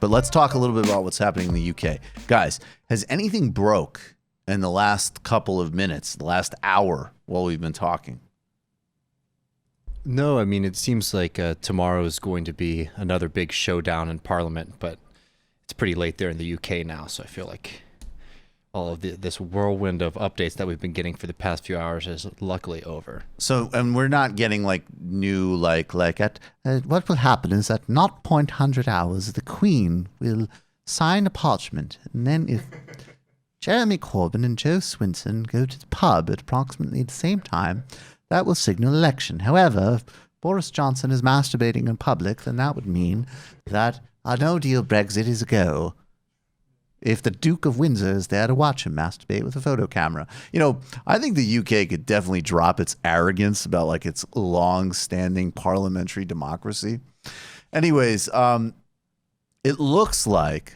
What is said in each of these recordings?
But let's talk a little bit about what's happening in the UK. Guys, has anything broke in the last couple of minutes, the last hour while we've been talking? No, I mean, it seems like tomorrow is going to be another big showdown in Parliament, but it's pretty late there in the UK now, so I feel like all of this whirlwind of updates that we've been getting for the past few hours is luckily over. So, and we're not getting like new, like at what will happen is at 0.100 hours, the Queen will sign a parchment, and then if Jeremy Corbyn and Joe Swinson go to the pub at approximately the same time, that will signal election. However, if Boris Johnson is masturbating in public, then that would mean that a no-deal Brexit is a go. If the Duke of Windsor is there to watch him masturbate with a photo camera. You know, I think the UK could definitely drop its arrogance about like its long-standing parliamentary democracy. Anyways, it looks like,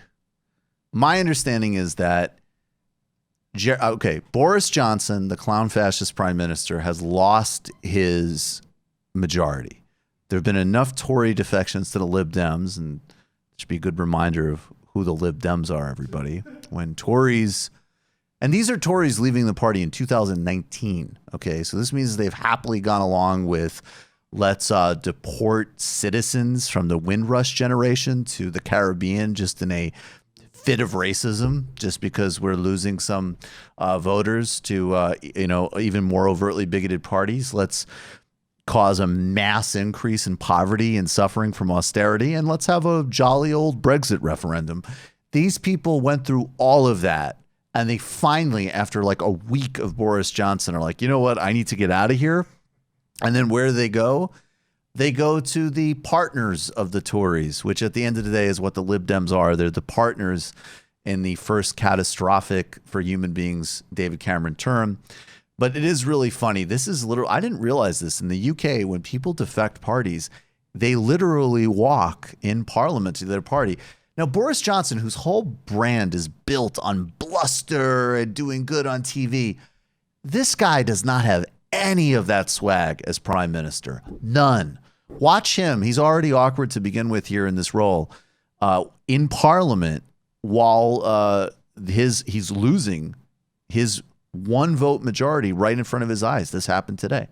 my understanding is that Boris Johnson, the clown fascist prime minister, has lost his majority. There have been enough Tory defections to the Lib Dems, and it should be a good reminder of who the Lib Dems are, everybody. When Tories, and these are Tories leaving the party in 2019, okay? So this means they've happily gone along with let's deport citizens from the Windrush generation to the Caribbean just in a fit of racism, just because we're losing some voters to, even more overtly bigoted parties. Let's cause a mass increase in poverty and suffering from austerity, and let's have a jolly old Brexit referendum. These people went through all of that, and they finally, after like a week of Boris Johnson, are like, you know what, I need to get out of here. And then where do they go? They go to the partners of the Tories, which at the end of the day is what the Lib Dems are. They're the partners in the first catastrophic for human beings David Cameron term. But it is really funny. This is literally, I didn't realize this. In the UK, when people defect parties, they literally walk in Parliament to their party. Now, Boris Johnson, whose whole brand is built on bluster and doing good on TV, this guy does not have any of that swag as prime minister. None. Watch him. He's already awkward to begin with here in this role in Parliament while he's losing his one vote majority right in front of his eyes. This happened today.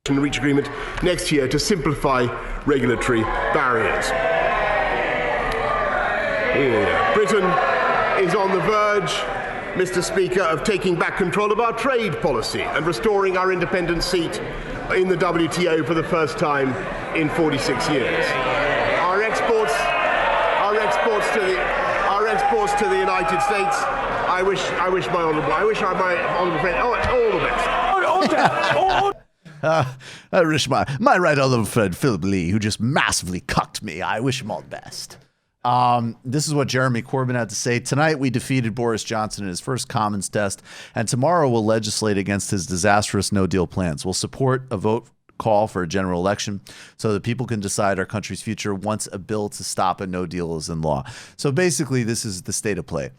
To reach agreement next year to simplify regulatory barriers. Britain is on the verge, Mr. Speaker, of taking back control of our trade policy and restoring our independent seat in the WTO for the first time in 46 years. Our exports to the United States. I wish my honourable friend all the best. I wish my right honourable friend Philip Lee, who just massively cucked me, I wish him all the best. This is what Jeremy Corbyn had to say. Tonight, we defeated Boris Johnson in his first Commons test, and tomorrow we'll legislate against his disastrous no-deal plans. We'll support a vote call for a general election so that people can decide our country's future once a bill to stop a no-deal is in law. So basically, this is the state of play.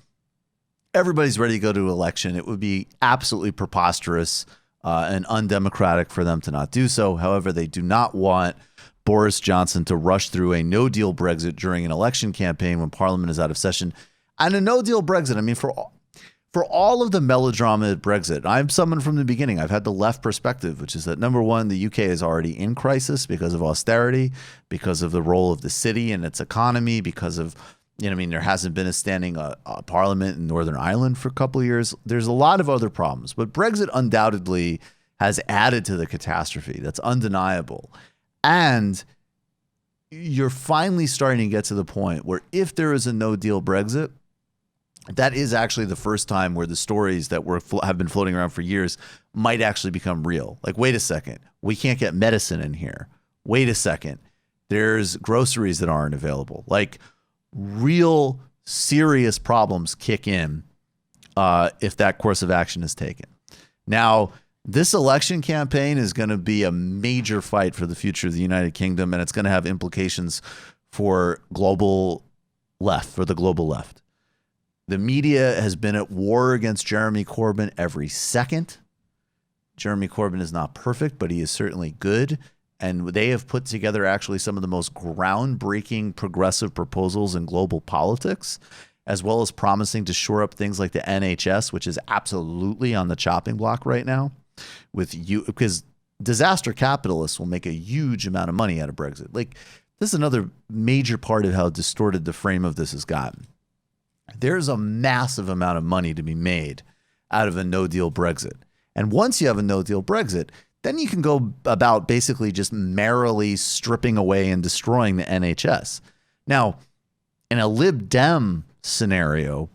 Everybody's ready to go to election. It would be absolutely preposterous and undemocratic for them to not do so. However, they do not want Boris Johnson to rush through a no-deal Brexit during an election campaign when Parliament is out of session. And a no-deal Brexit, I mean, for all of the melodrama at Brexit, I'm someone from the beginning. I've had the left perspective, which is that, number one, the UK is already in crisis because of austerity, because of the role of the city and its economy, because of, there hasn't been a standing parliament in Northern Ireland for a couple of years. There's a lot of other problems, but Brexit undoubtedly has added to the catastrophe. That's undeniable. And you're finally starting to get to the point where if there is a no-deal Brexit, that is actually the first time where the stories that have been floating around for years might actually become real. Like, wait a second, we can't get medicine in here. Wait a second, there's groceries that aren't available. Like, real serious problems kick in if that course of action is taken. Now, this election campaign is going to be a major fight for the future of the United Kingdom, and it's going to have implications for the global left. The media has been at war against Jeremy Corbyn every second. Jeremy Corbyn is not perfect, but he is certainly good. And they have put together actually some of the most groundbreaking progressive proposals in global politics, as well as promising to shore up things like the NHS, which is absolutely on the chopping block right now with you, because disaster capitalists will make a huge amount of money out of Brexit. Like, this is another major part of how distorted the frame of this has gotten. There's a massive amount of money to be made out of a no-deal Brexit. And once you have a no-deal Brexit, then you can go about basically just merrily stripping away and destroying the NHS. Now, in a Lib Dem scenario,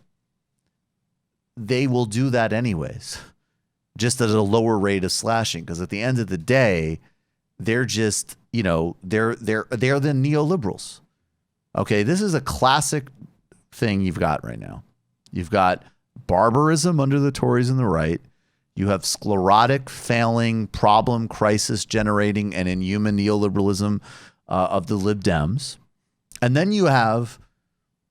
they will do that anyways, just at a lower rate of slashing, because at the end of the day, they're just, they're the neoliberals. Okay, this is a classic thing you've got right now. You've got barbarism under the Tories and the right. You have sclerotic, failing, problem, crisis generating, and inhuman neoliberalism of the Lib Dems. And then you have,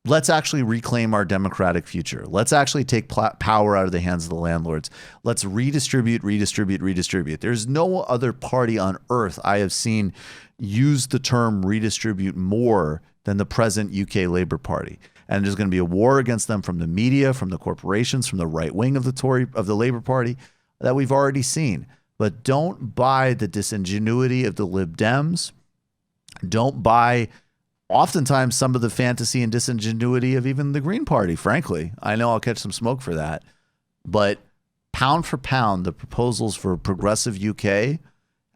let's actually reclaim our democratic future. Let's actually take power out of the hands of the landlords. Let's redistribute. There's no other party on earth I have seen use the term redistribute more than the present UK Labour Party. And there's going to be a war against them from the media, from the corporations, from the right wing of the Labour Party that we've already seen. But don't buy the disingenuity of the Lib Dems. Don't buy oftentimes some of the fantasy and disingenuity of even the Green Party, frankly. I know I'll catch some smoke for that. But pound for pound, the proposals for a progressive UK,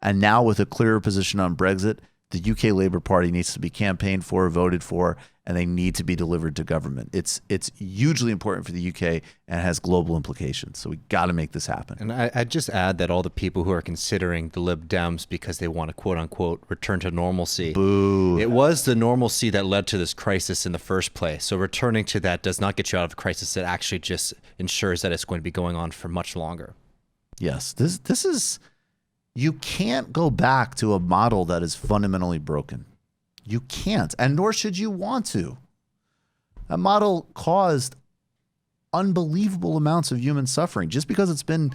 and now with a clearer position on Brexit, the UK Labour Party needs to be campaigned for, voted for, and they need to be delivered to government. It's hugely important for the UK and has global implications. So we got to make this happen. And I'd just add that all the people who are considering the Lib Dems because they want to quote unquote return to normalcy. Boo. It was the normalcy that led to this crisis in the first place. So returning to that does not get you out of the crisis. It actually just ensures that it's going to be going on for much longer. Yes, this is, you can't go back to a model that is fundamentally broken. You can't, and nor should you want to. That model caused unbelievable amounts of human suffering just because it's been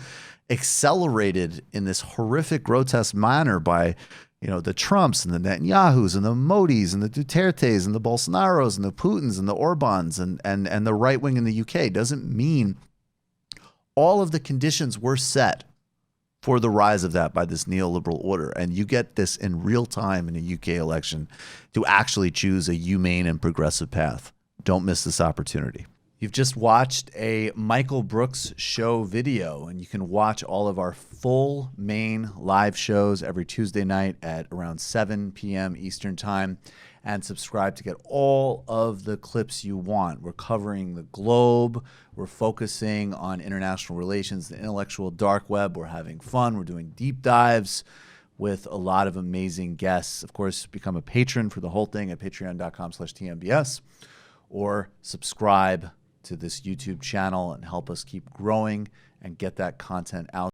accelerated in this horrific, grotesque manner by, the Trumps and the Netanyahus and the Modis and the Dutertes and the Bolsonaros and the Putins and the Orbans and the right wing in the UK. Doesn't mean all of the conditions were set for the rise of that by this neoliberal order. And you get this in real time in a UK election to actually choose a humane and progressive path. Don't miss this opportunity. You've just watched a Michael Brooks show video, and you can watch all of our full main live shows every Tuesday night at around 7 p.m. Eastern time, and subscribe to get all of the clips you want. We're covering the globe. We're focusing on international relations, the intellectual dark web. We're having fun. We're doing deep dives with a lot of amazing guests. Of course, become a patron for the whole thing at patreon.com/TMBS, or subscribe to this YouTube channel and help us keep growing and get that content out.